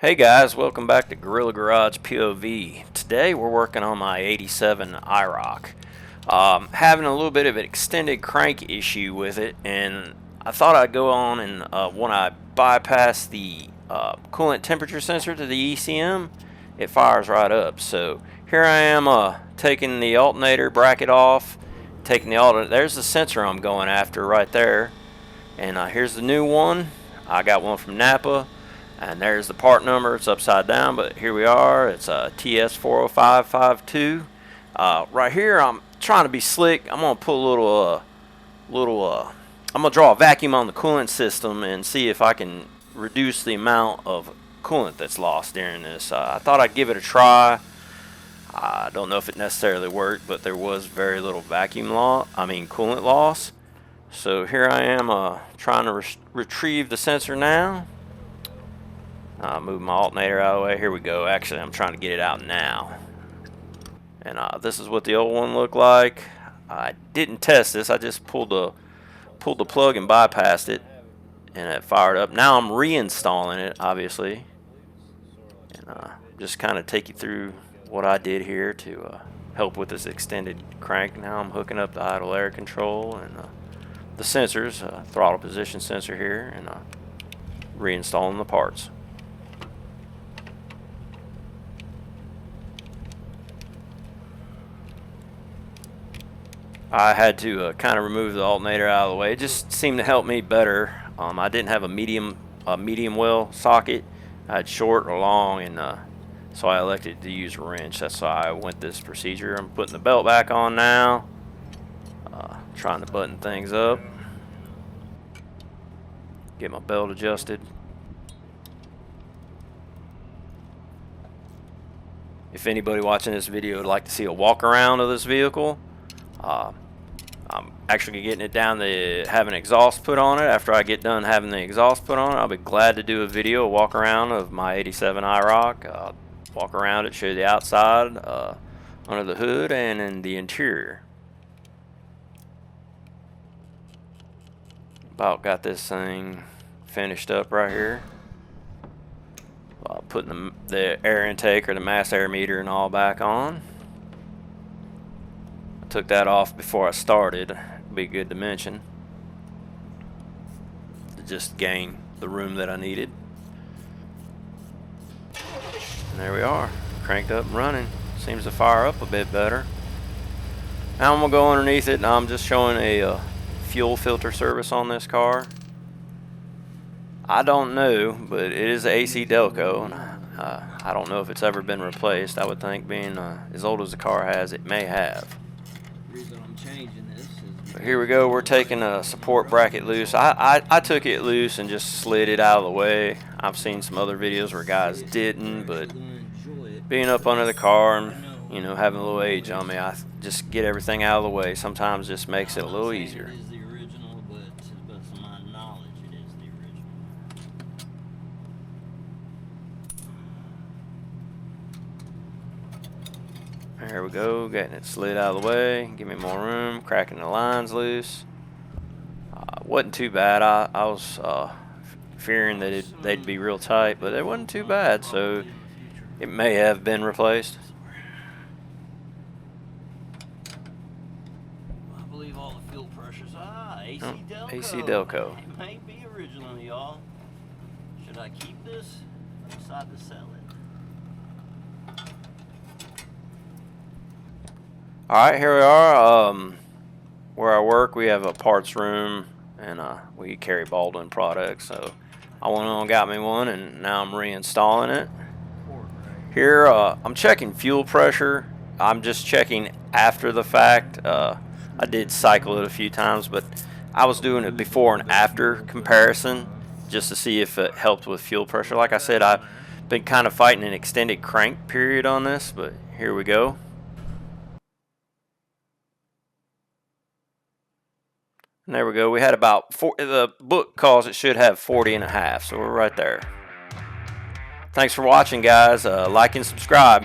Hey guys, welcome back to Gorilla Garage POV. Today we're working on my 87 IROC. Having a little bit of an extended crank issue with it, and I thought I'd go on and when I bypass the coolant temperature sensor to the ECM, it fires right up. So here I am taking the alternator bracket off, taking the alternator. There's the sensor I'm going after right there, and here's the new one. I got one from Napa. And there's the part number. It's upside down, but here we are. It's a TS40552. Right here, I'm trying to be slick. I'm gonna put a I'm gonna draw a vacuum on the coolant system and see if I can reduce the amount of coolant that's lost during this. I thought I'd give it a try. I don't know if it necessarily worked, but there was very little coolant loss. So here I am trying to retrieve the sensor now. Move my alternator out of the way. Here we go. Actually, I'm trying to get it out now. And this is what the old one looked like. I didn't test this. I just pulled the plug and bypassed it, and it fired up. Now I'm reinstalling it, obviously, and just kind of take you through what I did here to help with this extended crank. Now I'm hooking up the idle air control and the sensors, throttle position sensor here, and reinstalling the parts. I had to kind of remove the alternator out of the way. It just seemed to help me better. I didn't have a medium well socket. I had short or long, and so I elected to use a wrench. That's why I went this procedure. I'm putting the belt back on now. Trying to button things up. Get my belt adjusted. If anybody watching this video would like to see a walk around of this vehicle, I'm actually getting it down to having exhaust put on it. After I get done having the exhaust put on it, I'll be glad to do a walk around of my 87 IROC. Walk around it, show you the outside, under the hood, and in the interior. About got this thing finished up right here. Putting the air intake or the mass air meter and all back on. Took that off before I started. Be good to mention to just gain the room that I needed. And there we are, cranked up and running. Seems to fire up a bit better. Now I'm gonna go underneath it, and I'm just showing a fuel filter service on this car. I don't know, but it is an AC Delco, and I don't know if it's ever been replaced. I would think, being as old as the car has, it may have. But here we go. We're taking a support bracket loose. I took it loose and just slid it out of the way. I've seen some other videos where guys didn't, but being up under the car and having a little age on me, I just get everything out of the way. Sometimes just makes it a little easier. There we go, getting it slid out of the way, give me more room, cracking the lines loose. Wasn't too bad. I was fearing that they'd be real tight, but it wasn't too bad, so it may have been replaced. I believe all the fuel pressures. AC Delco. AC Delco. It may be original, y'all. Should I keep this or decide to sell it? Alright, here we are. Where I work, we have a parts room, and we carry Baldwin products, so I went on and got me one, and now I'm reinstalling it. Here, I'm checking fuel pressure. I'm just checking after the fact. I did cycle it a few times, but I was doing it before and after comparison just to see if it helped with fuel pressure. Like I said, I've been kind of fighting an extended crank period on this, but here we go. And there we go. We had about the book calls it should have 40.5, so we're right there. Thanks for watching, guys. Like and subscribe.